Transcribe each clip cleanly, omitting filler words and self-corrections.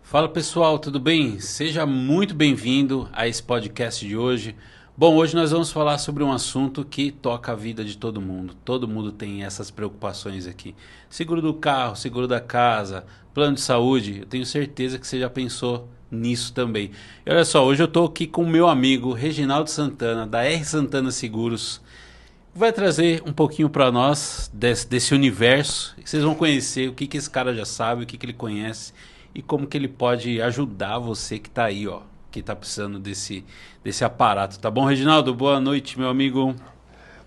Fala pessoal, tudo bem? Seja muito bem-vindo a esse podcast de hoje. Bom, hoje nós vamos falar sobre um assunto que toca a vida de todo mundo. Todo mundo tem essas preocupações aqui. Seguro do carro, seguro da casa, plano de saúde. Eu tenho certeza que você já pensou nisso também. E olha só, hoje eu estou aqui com o meu amigo Reginaldo Santana, da R Santana Seguros. Vai trazer um pouquinho para nós desse universo. Vocês vão conhecer o que esse cara já sabe, o que ele conhece e como que ele pode ajudar você que está aí, ó, que está precisando desse aparato. Tá bom, Reginaldo? Boa noite, meu amigo.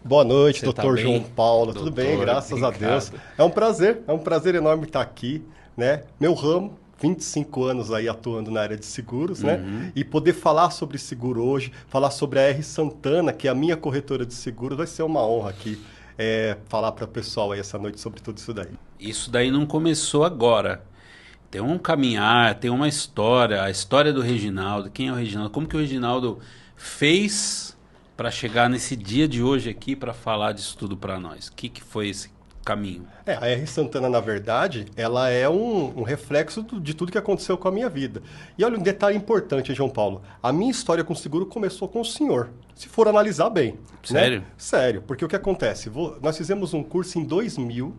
Boa noite, Você doutor tá João Paulo. Doutor, Tudo bem, graças obrigado. a Deus. É um prazer enorme estar aqui, né? Meu ramo, 25 anos aí atuando na área de seguros, né? E poder falar sobre seguro hoje, falar sobre a R Santana, que é a minha corretora de seguros, vai ser uma honra aqui falar para o pessoal aí essa noite sobre tudo isso daí. Isso daí não começou agora. Tem um caminhar, tem uma história, a história do Reginaldo. Quem é o Reginaldo? Como que o Reginaldo fez para chegar nesse dia de hoje aqui para falar disso tudo para nós? O que foi esse caminho? A R Santana, na verdade, ela é um reflexo de tudo que aconteceu com a minha vida. E olha um detalhe importante, João Paulo. A minha história com seguro começou com o senhor, se for analisar bem. Sério? Né? Sério, porque o que acontece? Nós fizemos um curso em 2000,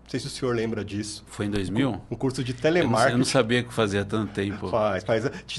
não sei se o senhor lembra disso. Foi em 2000? Um curso de telemarketing. Eu não sabia que fazia tanto tempo. Faz.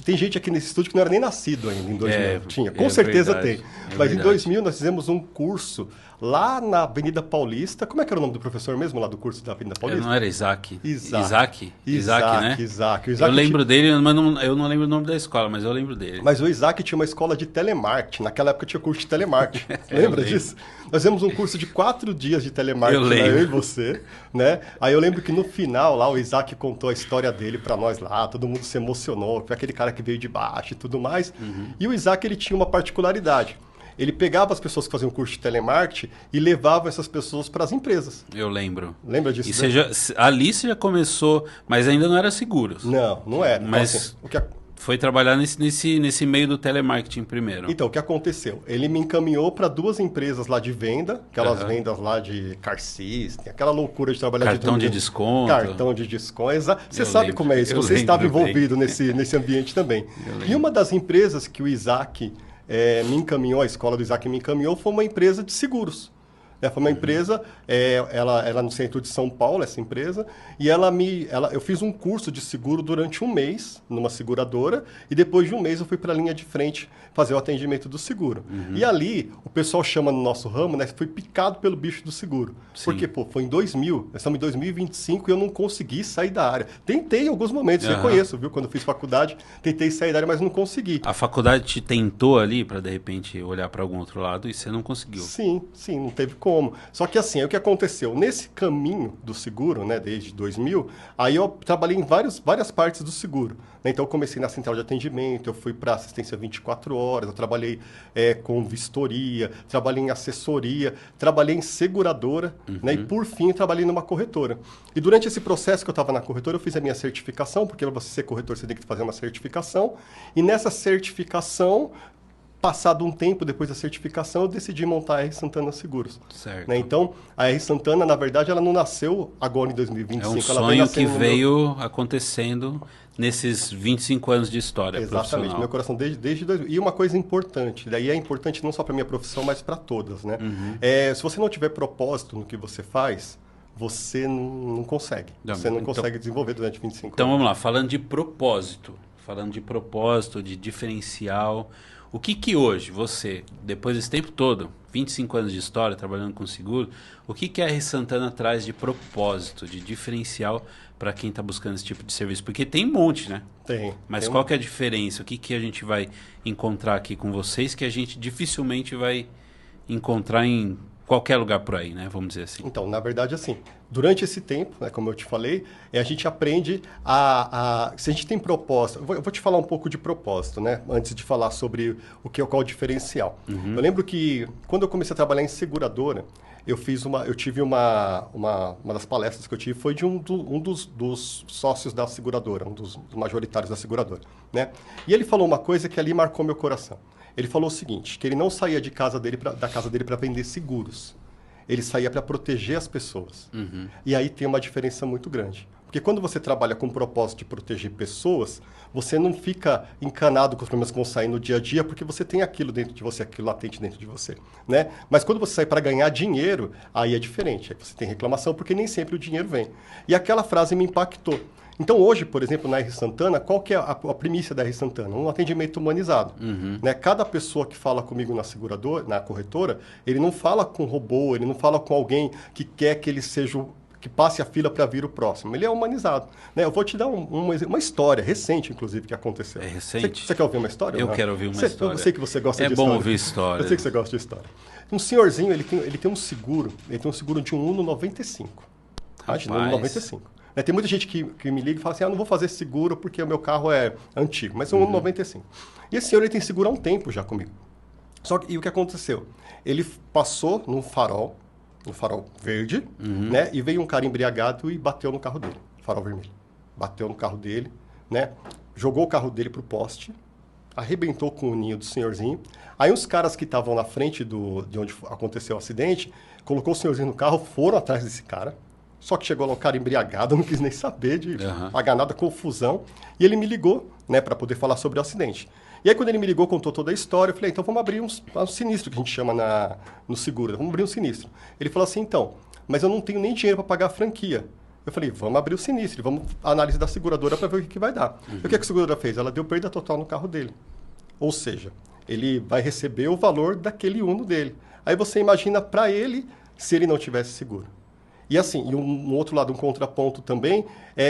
Tem gente aqui nesse estúdio que não era nem nascido ainda em 2000. Tinha, com certeza verdade, tem. Mas em 2000 nós fizemos um curso lá na Avenida Paulista. Como é que era o nome do professor mesmo lá do curso da Avenida Paulista? Não era Isaac? Isaac, né? Isaac. Eu lembro dele, mas eu não lembro o nome da escola, mas eu lembro dele. Mas o Isaac tinha uma escola de telemarketing. Naquela época tinha curso de telemarketing. Lembra disso? Nós fizemos um curso de 4 dias de telemarketing, eu e você. Né? Aí eu lembro que no final lá o Isaac contou a história dele para nós lá. Todo mundo se emocionou. Foi aquele cara que veio de baixo e tudo mais. E o Isaac, ele tinha uma particularidade. Ele pegava as pessoas que faziam curso de telemarketing e levava essas pessoas para as empresas. Eu lembro. Lembra disso? E ali você já começou, mas ainda não era seguros. Não era. Mas então, assim, foi trabalhar nesse meio do telemarketing primeiro. Então, o que aconteceu? Ele me encaminhou para 2 empresas lá de venda, aquelas vendas lá de car system, aquela loucura de trabalhar cartão de desconto. Cartão de desconto. Você sabe como é isso, você estava envolvido nesse ambiente também. E uma das empresas que o Isaac me encaminhou, a escola do Isaac me encaminhou, foi uma empresa de seguros. Foi uma empresa, ela no centro de São Paulo, essa empresa, e eu fiz um curso de seguro durante um mês numa seguradora, e depois de um mês eu fui para a linha de frente fazer o atendimento do seguro. E ali, o pessoal chama no nosso ramo, né, fui picado pelo bicho do seguro. Sim. Porque, foi em 2000, nós estamos em 2025 e eu não consegui sair da área. Tentei em alguns momentos, reconheço, viu? Quando eu fiz faculdade, tentei sair da área, mas não consegui. A faculdade te tentou ali para, de repente, olhar para algum outro lado e você não conseguiu? Sim, não teve como. Só que assim, o que aconteceu? Nesse caminho do seguro, né, desde 2000, aí eu trabalhei em várias partes do seguro. Né? Então eu comecei na central de atendimento, eu fui para assistência 24 horas, eu trabalhei com vistoria, trabalhei em assessoria, trabalhei em seguradora, né? E por fim trabalhei numa corretora. E durante esse processo que eu estava na corretora, eu fiz a minha certificação, porque para você ser corretor você tem que fazer uma certificação, e nessa certificação, passado um tempo depois da certificação, eu decidi montar a R Santana Seguros. Certo. Né? Então, a R Santana, na verdade, ela não nasceu agora em 2025. É um sonho que veio acontecendo nesses 25 anos de história Exatamente, meu coração desde 2000. E uma coisa importante, daí é importante não só para a minha profissão, mas para todas. Né? Se você não tiver propósito no que você faz, você não consegue. Você não consegue desenvolver durante 25 anos. Então, vamos lá, falando de propósito, de diferencial... O que hoje você, depois desse tempo todo, 25 anos de história, trabalhando com seguro, o que a R Santana traz de propósito, de diferencial para quem está buscando esse tipo de serviço? Porque tem um monte, né? Tem. Mas qual que é a diferença? O que a gente vai encontrar aqui com vocês que a gente dificilmente vai encontrar em qualquer lugar por aí, né? Vamos dizer assim. Então, na verdade, assim, durante esse tempo, né, como eu te falei, a gente aprende se a gente tem propósito... Eu vou te falar um pouco de propósito, né? Antes de falar sobre qual é o diferencial. Eu lembro que, quando eu comecei a trabalhar em seguradora, eu tive uma das palestras que eu tive foi de um dos sócios da seguradora, um dos majoritários da seguradora, né? E ele falou uma coisa que ali marcou meu coração. Ele falou o seguinte, que ele não saía da casa dele para vender seguros. Ele saía para proteger as pessoas. E aí tem uma diferença muito grande. Porque quando você trabalha com o propósito de proteger pessoas, você não fica encanado com os problemas que vão sair no dia a dia, porque você tem aquilo dentro de você, aquilo latente dentro de você, né? Mas quando você sai para ganhar dinheiro, aí é diferente. Aí você tem reclamação, porque nem sempre o dinheiro vem. E aquela frase me impactou. Então, hoje, por exemplo, na R Santana, qual que é a premissa da R Santana? Um atendimento humanizado. Né? Cada pessoa que fala comigo na corretora, ele não fala com robô, ele não fala com alguém que quer que ele seja... que passe a fila para vir o próximo. Ele é humanizado. Né? Eu vou te dar uma história recente, inclusive, que aconteceu. É recente? Você quer ouvir uma história? Eu quero ouvir uma história. Eu sei que você gosta de história. história. É bom ouvir história. Eu sei que você gosta de história. Um senhorzinho, ele tem um seguro, de um Uno 95. Imagina, Uno 95. Né? Tem muita gente que me liga e fala assim, não vou fazer seguro porque o meu carro é antigo, mas é um Uno 95. E esse senhor, ele tem seguro há um tempo já comigo. E o que aconteceu? Ele passou no farol verde, né? E veio um cara embriagado e bateu no carro dele, farol vermelho. Bateu no carro dele, né? Jogou o carro dele pro poste, arrebentou com o ninho do senhorzinho. Aí os caras que estavam na frente de onde aconteceu o acidente, colocou o senhorzinho no carro, foram atrás desse cara. Só que chegou lá o cara embriagado, não quis nem saber de pagar nada, confusão. E ele me ligou, né, para poder falar sobre o acidente. E aí, quando ele me ligou, contou toda a história, eu falei, então vamos abrir um sinistro, que a gente chama no seguro. Vamos abrir um sinistro. Ele falou assim, então, mas eu não tenho nem dinheiro para pagar a franquia. Eu falei, vamos abrir o sinistro, vamos análise da seguradora para ver o que vai dar. E o que a seguradora fez? Ela deu perda total no carro dele. Ou seja, ele vai receber o valor daquele Uno dele. Aí você imagina para ele se ele não tivesse seguro. E assim, e um outro lado, um contraponto também,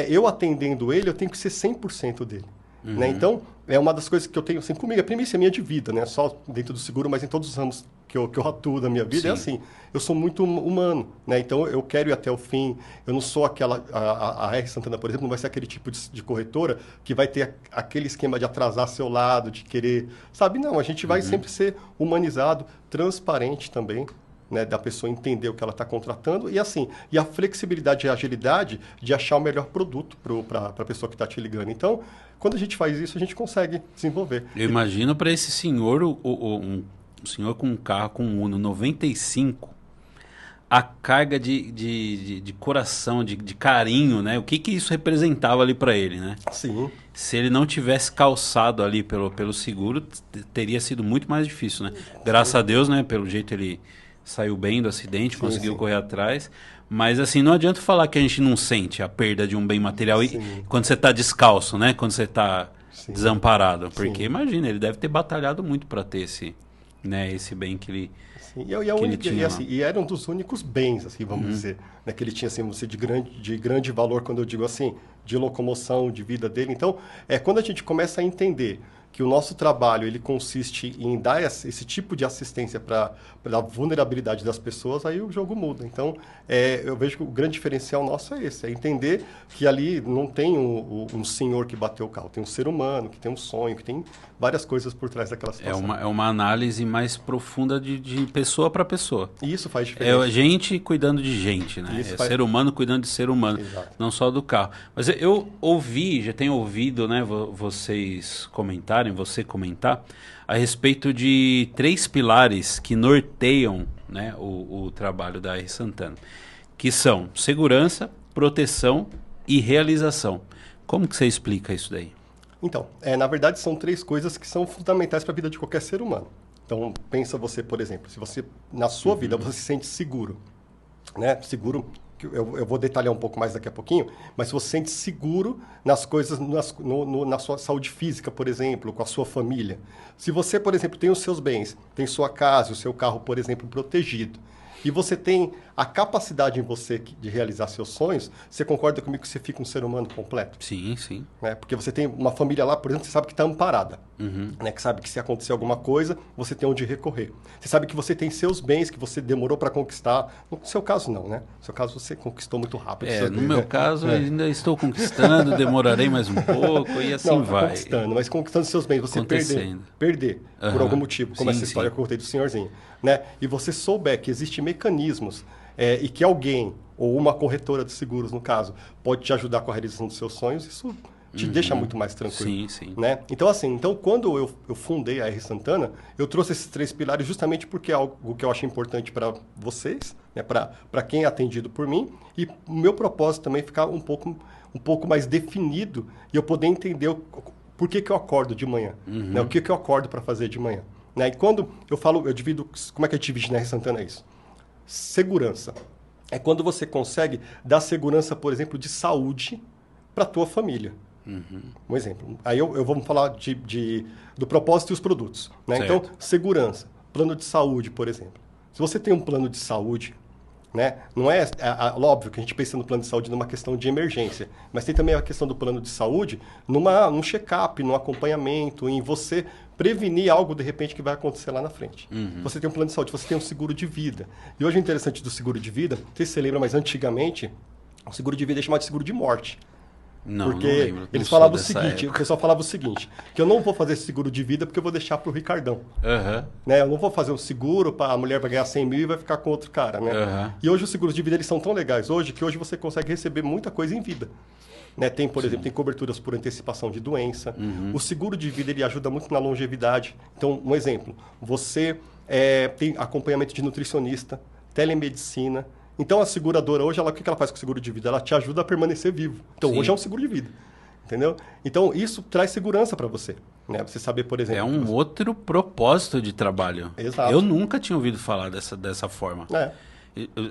eu atendendo ele, eu tenho que ser 100% dele. Né? Então, é uma das coisas que eu tenho assim, comigo, a premissa é minha de vida, né? Só dentro do seguro, mas em todos os ramos que eu atuo da minha vida, é assim, eu sou muito humano, né? Então, eu quero ir até o fim, eu não sou a R Santana, por exemplo, não vai ser aquele tipo de corretora que vai ter aquele esquema de atrasar seu lado, de querer, sabe? Não, a gente vai sempre ser humanizado, transparente também, né, da pessoa entender o que ela está contratando e a flexibilidade e a agilidade de achar o melhor produto para a pessoa que está te ligando. Então, quando a gente faz isso, a gente consegue desenvolver. Eu imagino para esse senhor, um senhor com um carro com um Uno 95, a carga de coração, de carinho, né? O que isso representava ali para ele, né? Sim. Se ele não tivesse calçado ali pelo seguro, teria sido muito mais difícil, né? Graças a Deus, né? Pelo jeito ele saiu bem do acidente, conseguiu correr atrás. Mas assim, não adianta falar que a gente não sente a perda de um bem material quando você está descalço, né? Quando você está desamparado. Porque imagina, ele deve ter batalhado muito para ter esse bem que ele... Sim. Ele tinha. E era um dos únicos bens, assim, vamos dizer, né, que ele tinha assim, de grande valor, quando eu digo assim, de locomoção, de vida dele. Então, quando a gente começa a entender que o nosso trabalho ele consiste em dar esse tipo de assistência para a vulnerabilidade das pessoas, aí o jogo muda. Então, eu vejo que o grande diferencial nosso é esse, é entender que ali não tem um senhor que bateu o carro, tem um ser humano, que tem um sonho, que tem várias coisas por trás daquela situação. É uma análise mais profunda de pessoa para pessoa. E isso faz diferença. É gente cuidando de gente, né? Ser humano cuidando de ser humano, não só do carro. Mas eu já tenho ouvido, né, você comentar a respeito de 3 pilares que norteiam, né, o trabalho da R Santana, que são segurança, proteção e realização. Como que você explica isso daí? Então, na verdade são 3 coisas que são fundamentais para a vida de qualquer ser humano. Então, pensa você, por exemplo, se você, na sua vida, você se sente seguro, né? Seguro, eu vou detalhar um pouco mais daqui a pouquinho, mas se você se sente seguro nas coisas, na sua saúde física, por exemplo, com a sua família. Se você, por exemplo, tem os seus bens, tem sua casa, o seu carro, por exemplo, protegido, e você tem a capacidade em você de realizar seus sonhos, você concorda comigo que você fica um ser humano completo? Sim, sim. Né? Porque você tem uma família lá, por exemplo, você sabe que está amparada. Né? Que sabe que se acontecer alguma coisa, você tem onde recorrer. Você sabe que você tem seus bens que você demorou para conquistar. No seu caso, não, né? No seu caso, você conquistou muito rápido. No meu caso, ainda estou conquistando, demorarei mais um pouco e assim não, vai. Conquistando, mas conquistando seus bens, você perder por algum motivo, como essa história que eu contei do senhorzinho. Né? E você souber que existem mecanismos e que alguém, ou uma corretora de seguros, no caso, pode te ajudar com a realização dos seus sonhos, isso te deixa muito mais tranquilo. Sim, sim. Né? Então, quando eu fundei a R Santana, eu trouxe esses 3 pilares justamente porque é algo que eu acho importante para vocês, né? Para quem é atendido por mim, e o meu propósito também é ficar um pouco um pouco mais definido e eu poder entender por que eu acordo de manhã, né? O que eu acordo para fazer de manhã. Né? E quando eu falo, eu divido, como é que eu divide na R. Santana isso? Segurança. É quando você consegue dar segurança, por exemplo, de saúde para a tua família. Um exemplo. Aí eu vou falar do propósito e os produtos. Né? Então, segurança. Plano de saúde, por exemplo. Se você tem um plano de saúde, né? Não óbvio que a gente pensa no plano de saúde numa questão de emergência, mas tem também a questão do plano de saúde num check-up, num acompanhamento, em você prevenir algo, de repente, que vai acontecer lá na frente. Você tem um plano de saúde, você tem um seguro de vida. E hoje o interessante do seguro de vida, não sei se você lembra, mas antigamente, o seguro de vida é chamado de seguro de morte. Não, porque não lembro. Eles falavam o seguinte, o pessoal falava o seguinte, que eu não vou fazer esse seguro de vida porque eu vou deixar para o Ricardão. Né? Eu não vou fazer um seguro para a mulher vai ganhar 100 mil e vai ficar com outro cara. Né? E hoje os seguros de vida eles são tão legais hoje que hoje você consegue receber muita coisa em vida. Né? Tem, por exemplo, tem coberturas por antecipação de doença. O seguro de vida ele ajuda muito na longevidade. Então, um exemplo, você tem acompanhamento de nutricionista, telemedicina. Então, a seguradora hoje, o que ela faz com o seguro de vida? Ela te ajuda a permanecer vivo. Então, hoje é um seguro de vida. Entendeu? Então, isso traz segurança para você. Né? Você saber, por exemplo... É um outro propósito de trabalho. Exato. Eu nunca tinha ouvido falar dessa forma.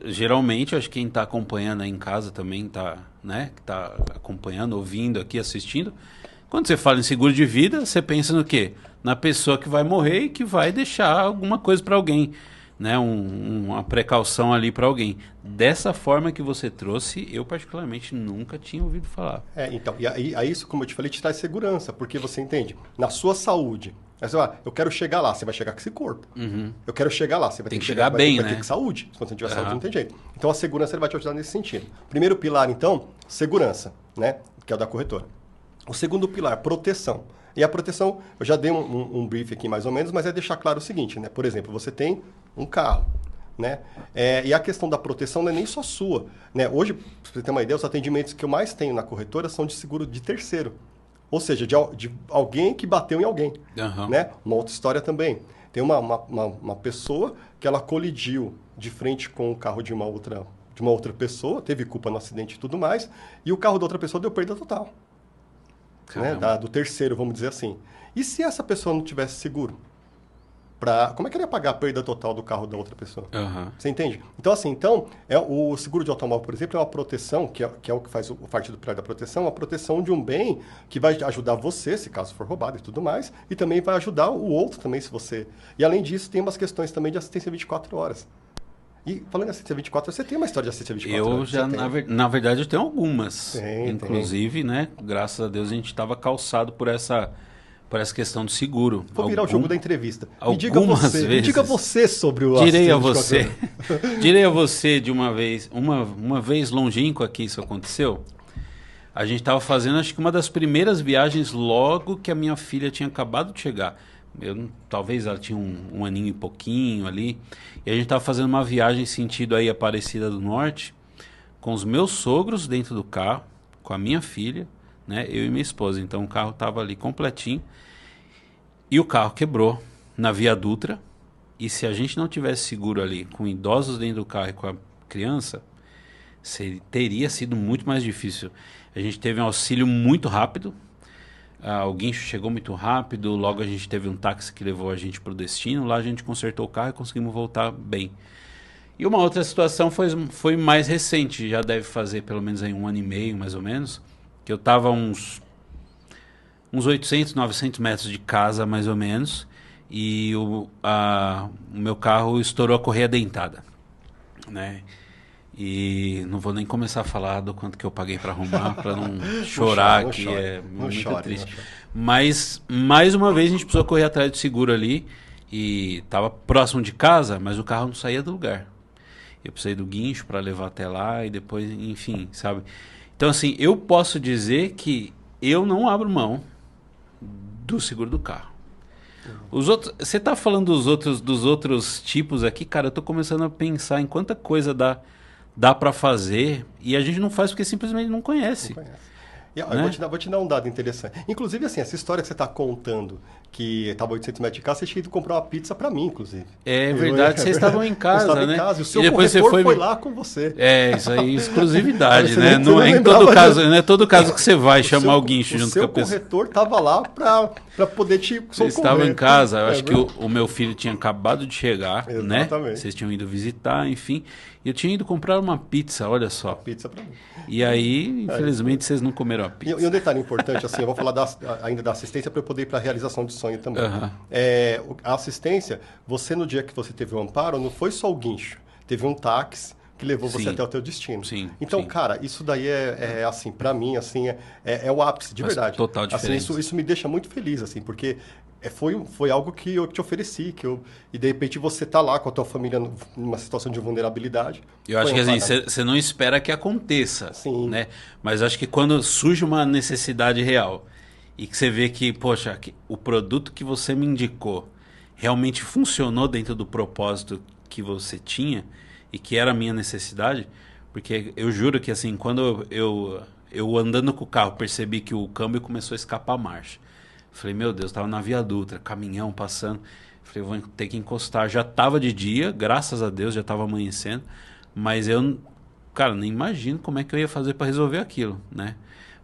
Geralmente, acho que quem está acompanhando aí em casa também está, né? Que tá acompanhando, ouvindo aqui, assistindo. Quando você fala em seguro de vida, você pensa no quê? Na pessoa que vai morrer e que vai deixar alguma coisa para alguém. Né, uma precaução ali para alguém. Dessa forma que você trouxe, eu particularmente nunca tinha ouvido falar. Então, e aí isso, como eu te falei, te traz segurança, porque você entende, na sua saúde, eu quero chegar lá, você vai chegar com esse corpo. Eu quero chegar lá, você vai ter que chegar bem, né? Vai ter que saúde. Se você não tiver saúde, não tem jeito. Então, a segurança ele vai te ajudar nesse sentido. Primeiro pilar, então, segurança, né? Que é o da corretora. O segundo pilar, proteção. E a proteção, eu já dei um brief aqui mais ou menos, mas é deixar claro o seguinte, né? Por exemplo, você tem um carro, né? E a questão da proteção não é nem só sua, né? Hoje, pra você ter uma ideia, os atendimentos que eu mais tenho na corretora são de seguro de terceiro. Ou seja, de alguém que bateu em alguém, né? Uma outra história também. Tem uma pessoa que ela colidiu de frente com o carro de uma outra pessoa, teve culpa no acidente e tudo mais, e o carro da outra pessoa deu perda total. Né? Do terceiro, vamos dizer assim. E se essa pessoa não tivesse seguro? Como é que ele ia pagar a perda total do carro da outra pessoa? Você entende? Então, assim, o seguro de automóvel, por exemplo, é uma proteção, que é o que faz parte do pilar da proteção, a proteção de um bem que vai ajudar você, se caso for roubado e tudo mais, e também vai ajudar o outro também, se você... E, além disso, tem umas questões também de assistência 24 horas. E, falando em assistência 24 horas, você tem uma história de assistência 24 horas? Eu já, na verdade, eu tenho algumas. Inclusive, tem. Né, graças a Deus, a gente estava calçado por essa questão do seguro. Vou virar o jogo da entrevista. Me diga você sobre o Direi a você. Direi a você de uma vez longínqua que isso aconteceu. A gente estava fazendo, acho que uma das primeiras viagens logo que a minha filha tinha acabado de chegar. Talvez ela tinha um aninho e pouquinho ali. E a gente estava fazendo uma viagem sentido aí Aparecida do Norte, com os meus sogros dentro do carro, com a minha filha, né, eu e minha esposa. Então o carro estava ali completinho. E o carro quebrou na Via Dutra. E se a gente não tivesse seguro ali, com idosos dentro do carro e com a criança, teria sido muito mais difícil. A gente teve um auxílio muito rápido. O guincho chegou muito rápido. Logo a gente teve um táxi que levou a gente para o destino. Lá a gente consertou o carro e conseguimos voltar bem. E uma outra situação foi mais recente. Já deve fazer pelo menos aí 1 ano e meio, mais ou menos. Que eu estava uns 800, 900 metros de casa, mais ou menos, e o meu carro estourou a correia dentada, né? E não vou nem começar a falar do quanto que eu paguei para arrumar, para não chorar, que é muito triste. Mas, mais uma vez, a gente precisou correr atrás do seguro ali, e estava próximo de casa, mas o carro não saía do lugar. Eu precisei do guincho para levar até lá, e depois, enfim, sabe? Então, assim, eu posso dizer que eu não abro mão do seguro do carro. Você está falando dos outros tipos aqui, cara, eu estou começando a pensar em quanta coisa dá para fazer e a gente não faz porque simplesmente não conhece. Eu vou te dar um dado interessante. Inclusive, assim, essa história que você está contando, que estava 800 metros de casa, você tinha ido comprar uma pizza para mim, inclusive. É verdade, vocês estavam em casa, eu estava né? Em casa, e o seu depois corretor você foi lá com você. É, isso aí, exclusividade, né? Não, não é em todo caso, não é todo caso que você vai chamar o guincho junto com a pessoa. O seu corretor estava lá para poder te socorrer. Vocês estavam em casa, eu acho que o meu filho tinha acabado de chegar, né? Vocês tinham ido visitar, enfim. E eu tinha ido comprar uma pizza, olha só. Uma pizza para mim. E aí, infelizmente, vocês não comeram a pizza. E um detalhe importante, assim, eu vou falar ainda da assistência para eu poder ir para a realização de sonho também. A assistência, você no dia que você teve o amparo, não foi só o guincho. Teve um táxi que levou você até o teu destino. Então, cara, isso daí assim, para mim, assim, é o ápice, de verdade. Total diferença. Assim, isso me deixa muito feliz, assim, porque foi algo que eu te ofereci, e de repente você tá lá com a tua família numa situação de vulnerabilidade. Eu acho que assim, você não espera que aconteça, né? Mas acho que quando surge uma necessidade real e que você vê que, poxa, o produto que você me indicou realmente funcionou dentro do propósito que você tinha e que era a minha necessidade, porque eu juro que assim, quando eu andando com o carro percebi que o câmbio começou a escapar a marcha. Falei, meu Deus, tava na Via Dutra, caminhão passando. Falei, vou ter que encostar. Já tava de dia, graças a Deus, já tava amanhecendo. Mas eu, cara, nem imagino como é que eu ia fazer para resolver aquilo, né?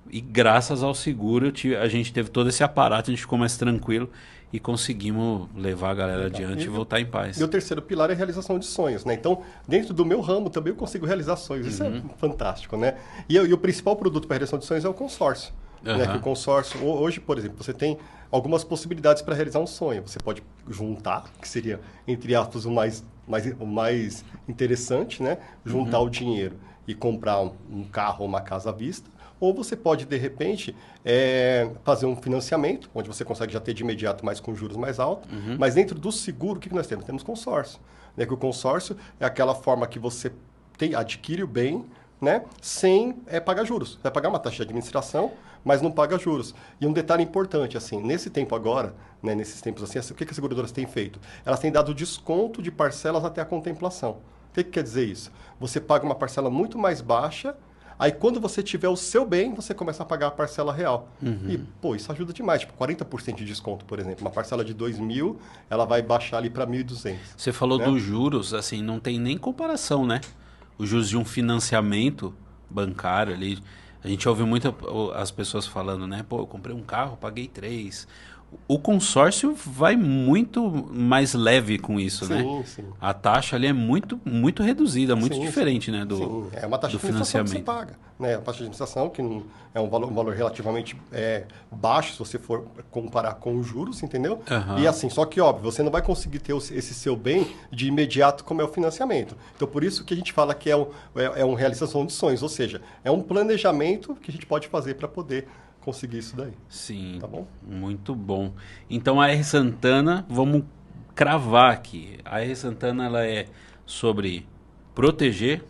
E graças ao seguro, a gente teve todo esse aparato, a gente ficou mais tranquilo e conseguimos levar a galera adiante e voltar em paz. E o terceiro pilar é a realização de sonhos, né? Então, dentro do meu ramo também eu consigo realizar sonhos. Isso é fantástico, né? E o principal produto para a realização de sonhos é o consórcio. Né? Que o consórcio, hoje, por exemplo, você tem algumas possibilidades para realizar um sonho. Você pode juntar, que seria, entre aspas, o mais interessante, né? Juntar o dinheiro e comprar um carro ou uma casa à vista. Ou você pode, de repente, fazer um financiamento, onde você consegue já ter de imediato, mas com juros mais altos. Mas dentro do seguro, o que nós temos? Temos consórcio. Né? Que o consórcio é aquela forma que você adquire o bem, né? Sem pagar juros. Você vai pagar uma taxa de administração, mas não paga juros. E um detalhe importante, assim, nesse tempo agora, né, nesses tempos assim, o que as seguradoras têm feito? Elas têm dado desconto de parcelas até a contemplação. O que quer dizer isso? Você paga uma parcela muito mais baixa, aí quando você tiver o seu bem, você começa a pagar a parcela real. E, pô, isso ajuda demais. Tipo, 40% de desconto, por exemplo. Uma parcela de 2.000, ela vai baixar ali para 1.200. Você falou dos juros, assim, não tem nem comparação, né? Os juros de um financiamento bancário ali. A gente ouve muito as pessoas falando, né? Pô, eu comprei um carro, paguei 3. O consórcio vai muito mais leve com isso, né? Sim. A taxa ali é muito, muito reduzida, muito diferente, né? Sim, é uma taxa de administração que você paga. Né? A taxa de administração, que é um valor relativamente baixo, se você for comparar com os juros, entendeu? E assim, só que, óbvio, você não vai conseguir ter esse seu bem de imediato como é o financiamento. Então, por isso que a gente fala que é uma realização de sonhos, ou seja, é um planejamento que a gente pode fazer para poder conseguir isso daí. Sim, tá bom? Muito bom. Então a R Santana, vamos cravar aqui. A R Santana ela é sobre proteger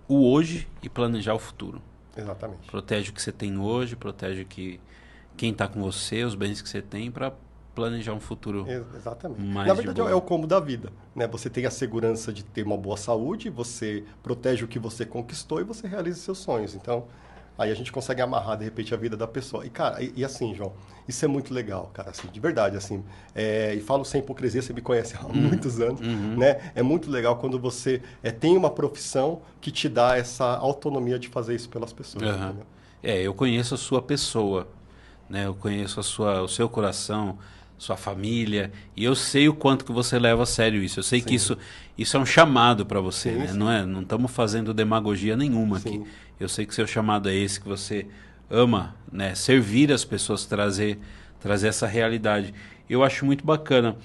o hoje e planejar o futuro. Exatamente. Protege o que você tem hoje, protege quem está com você, os bens que você tem para planejar um futuro. Exatamente. Mais na verdade é o combo da vida, né? Você tem a segurança de ter uma boa saúde, você protege o que você conquistou e você realiza seus sonhos. Então, aí a gente consegue amarrar, de repente, a vida da pessoa. E, cara, e assim, João, isso é muito legal, cara, assim, de verdade, assim. E falo sem hipocrisia, você me conhece há muitos anos, né? É muito legal quando você tem uma profissão que te dá essa autonomia de fazer isso pelas pessoas, entendeu? Eu conheço a sua pessoa, né? Eu conheço o seu coração, sua família, e eu sei o quanto que você leva a sério isso. Eu sei que isso é um chamado para você, né? Não estamos fazendo demagogia nenhuma aqui. Eu sei que seu chamado é esse, que você ama, né? Servir as pessoas, trazer essa realidade. Eu acho muito bacana.